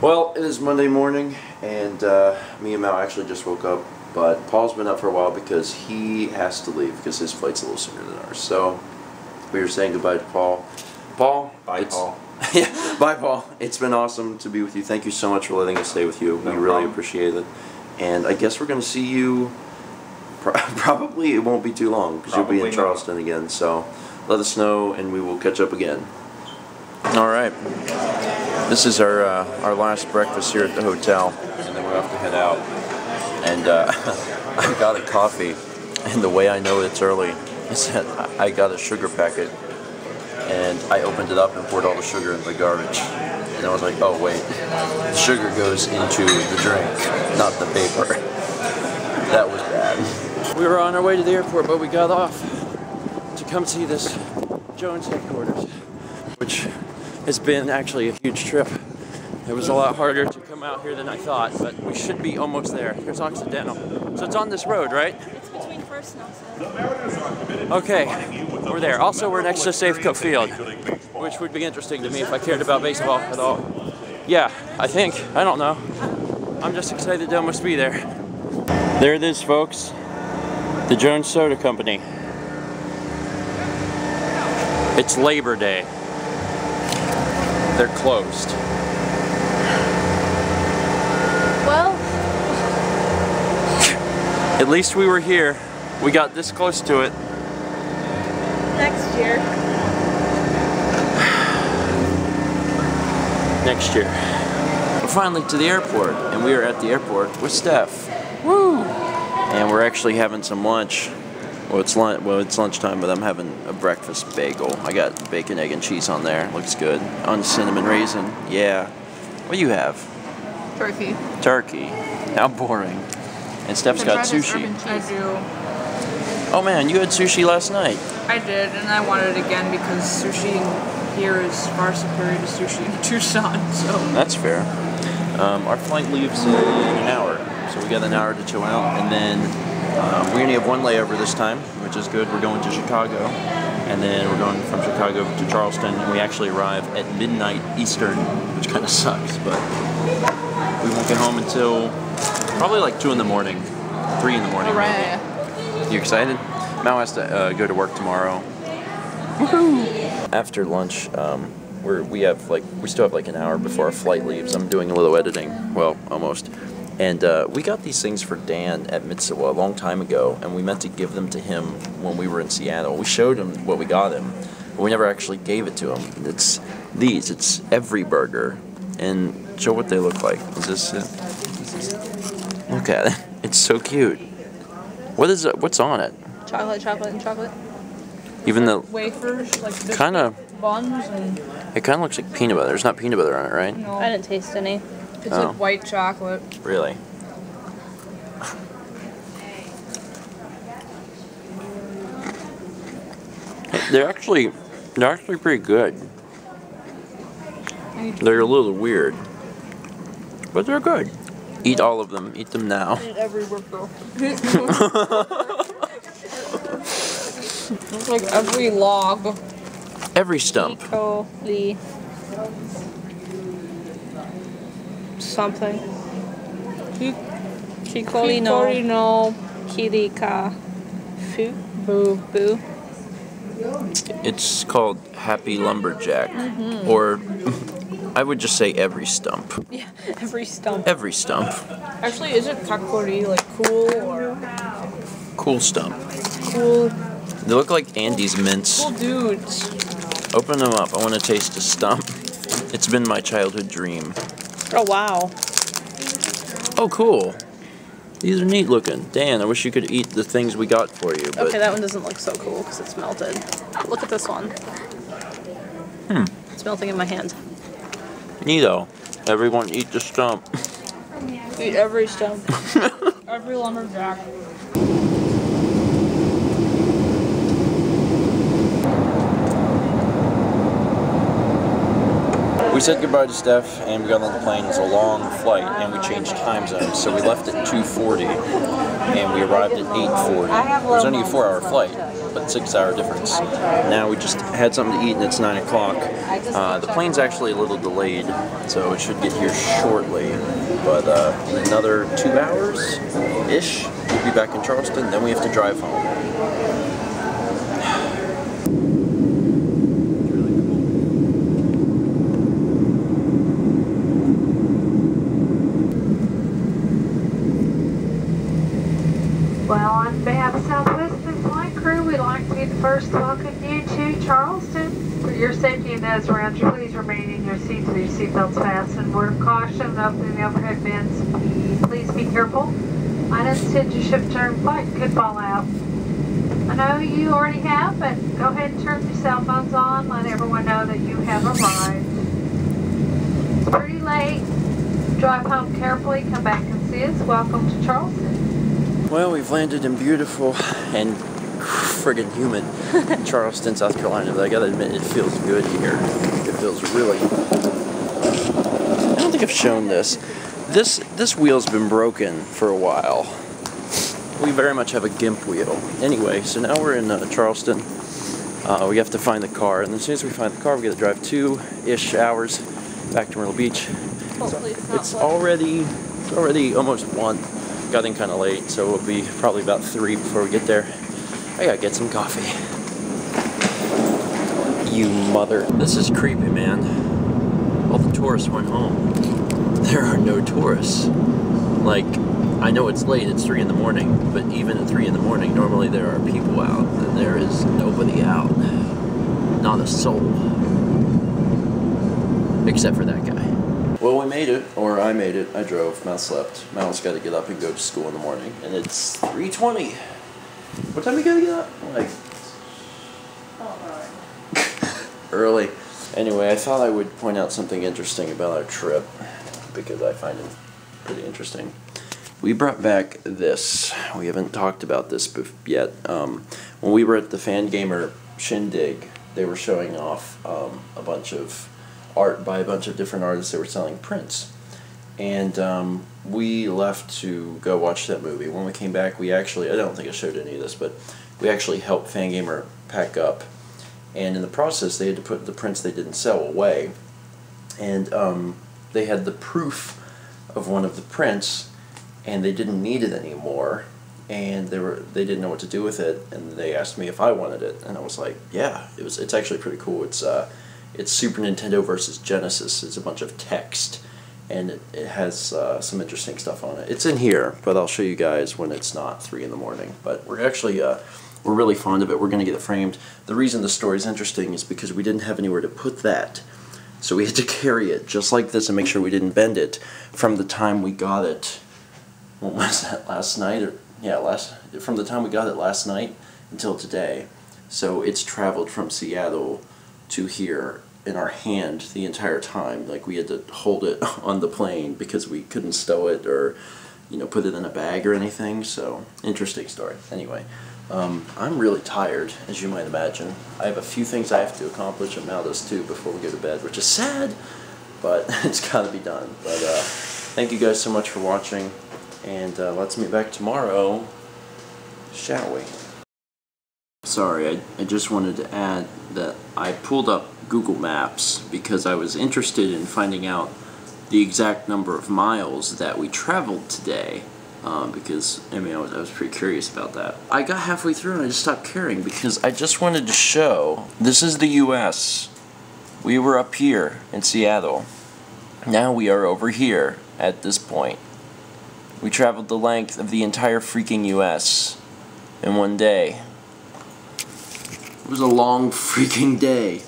Well, it is Monday morning, and me and Mal actually just woke up, but Paul's been up for a while because he has to leave because his flight's a little sooner than ours. So we were saying goodbye to Paul. Paul, bye, Paul. Yeah, bye, Paul. It's been awesome to be with you. Thank you so much for letting us stay with you. We really appreciate it. And I guess we're going to see you. Probably it won't be too long because you'll be in Charleston again. So let us know, and we will catch up again. All right. This is our last breakfast here at the hotel, and then we're off to head out. And I got a coffee, and the way I know it's early is that I got a sugar packet, and I opened it up and poured all the sugar into the garbage. And I was like, oh wait, the sugar goes into the drink, not the paper. That was bad. We were on our way to the airport, but we got off to come see this Jones headquarters, which has been actually a huge trip. It was a lot harder to come out here than I thought, but we should be almost there. Here's Occidental. So it's on this road, right? It's between First and Occidental. Okay, we're there. Also, we're next to Safeco Field, which would be interesting to me if I cared about baseball at all. Yeah, I think. I don't know. I'm just excited to almost be there. There it is, folks. The Jones Soda Company. It's Labor Day. They're closed. Well, at least we were here. We got this close to it. next year. Next year. We're finally to the airport, and we are at the airport with Steph. Woo! And we're actually having some lunch. Well, it's lunchtime, but I'm having a breakfast bagel. I got bacon, egg, and cheese on there. Looks good. On cinnamon raisin. Yeah. What do you have? Turkey. Turkey. How boring. And Steph's got sushi. I do. Oh man, you had sushi last night. I did, and I wanted it again because sushi here is far superior to sushi in Tucson, so. That's fair. Our flight leaves in an hour, so we got an hour to chill out, and then we only have one layover this time, which is good. We're going to Chicago, and then we're going from Chicago to Charleston, and we actually arrive at midnight Eastern, which kind of sucks, but we won't get home until probably like 2 in the morning, 3 in the morning. Hooray. Maybe. You excited? Mal has to go to work tomorrow. Woohoo! After lunch, we still have like an hour before our flight leaves. I'm doing a little editing, well, almost. And we got these things for Dan at Mitsuwa a long time ago, and we meant to give them to him when we were in Seattle. We showed him what we got him, but we never actually gave it to him. It's these. It's Every Burger, and show what they look like. Is this it? Look at it. It's so cute. What is it? What's on it? Chocolate, chocolate, and chocolate. Even the Wafers, like biscuit kind of. buns, and It kind of looks like peanut butter. There's not peanut butter on it, right? no, I didn't taste any. it's Oh. like white chocolate. Really? They're actually pretty good. They're a little weird, but they're good. Eat all of them. Eat them now. Eat every burger. It's like every log. Every stump. Piccoli. Something. Chicolino. Kirika. Fu. Boo. Boo. It's called Happy Lumberjack, or I would just say every stump. Yeah, every stump. Every stump. Actually, is it kakori, like cool or Cool stump. cool? They look like Andy's mints. Cool dudes. Open them up. I want to taste a stump. It's been my childhood dream. Oh, wow. Oh, cool. These are neat looking. Dan, I wish you could eat the things we got for you. But Okay, that one doesn't look so cool because it's melted. Look at this one. It's melting in my hand. neato. Everyone eat the stump. Eat every stump. Every lumberjack. We said goodbye to Steph, and we got on the plane. It was a long flight, and we changed time zones, so we left at 2:40. and we arrived at 8:40. It was only a 4-hour flight, but 6-hour difference. Now we just had something to eat, and it's 9 o'clock. The plane's actually a little delayed, so it should get here shortly. But in another 2 hours-ish, we'll be back in Charleston. Then we have to drive home. Well, on behalf of Southwestern Flight Crew, we'd like to be the first to welcome you to Charleston. For your safety and those around you, please remain in your seats with your seatbelts fastened. Word of caution, opening the overhead bins. Please be careful. Items tend to shift during flight could fall out. I know you already have, but go ahead and turn your cell phones on. Let everyone know that you have arrived. It's pretty late. Drive home carefully. Come back and see us. Welcome to Charleston. Well, we've landed in beautiful and friggin' humid Charleston, South Carolina, but I gotta admit, it feels good here. It feels really... I don't think I've shown this. This wheel's been broken for a while. We very much have a gimp wheel. Anyway, so now we're in Charleston. We have to find the car, and as soon as we find the car, we gotta drive 2-ish hours back to Myrtle Beach. Hopefully It's already almost 1. Got in kind of late, so it'll be probably about 3 before we get there. I gotta get some coffee. You mother. This is creepy, man. All the tourists went home. There are no tourists. Like, I know it's late, it's 3 in the morning, but even at 3 in the morning, normally there are people out, and there is nobody out. Not a soul. Except for that guy. Well, we made it, or I made it. I drove. Mal slept. Mal's got to get up and go to school in the morning, and it's 3:20. What time you gotta get up? Like, early. Anyway, I thought I would point out something interesting about our trip, because I find it pretty interesting. We brought back this. We haven't talked about this yet. When we were at the Fangamer Shindig, they were showing off a bunch of art by a bunch of different artists that were selling prints. And we left to go watch that movie. When we came back, we actually, I don't think I showed any of this, but we actually helped Fangamer pack up. And in the process, they had to put the prints they didn't sell away. And they had the proof of one of the prints, and they didn't need it anymore. And they didn't know what to do with it, and they asked me if I wanted it, and I was like, yeah. It's actually pretty cool. It's Super Nintendo versus Genesis. It's a bunch of text, and it has some interesting stuff on it. It's in here, but I'll show you guys when it's not 3 in the morning. But we're actually we're really fond of it. We're going to get it framed. The reason the story's interesting is because we didn't have anywhere to put that, so we had to carry it just like this and make sure we didn't bend it from the time we got it. What was that, last night? From the time we got it last night until today. So it's traveled from Seattle to here in our hand the entire time. Like, we had to hold it on the plane because we couldn't stow it or, you know, put it in a bag or anything. So, interesting story. Anyway, I'm really tired, as you might imagine. I have a few things I have to accomplish, and Mal does too, before we go to bed, which is sad, but it's got to be done. But thank you guys so much for watching, and let's meet back tomorrow, shall we? Sorry, I just wanted to add that I pulled up Google Maps because I was interested in finding out the exact number of miles that we traveled today, because, I mean, I was pretty curious about that. I got halfway through and I just stopped caring because I just wanted to show, this is the US. We were up here in Seattle. Now we are over here at this point. We traveled the length of the entire freaking US in one day. It was a long freaking day.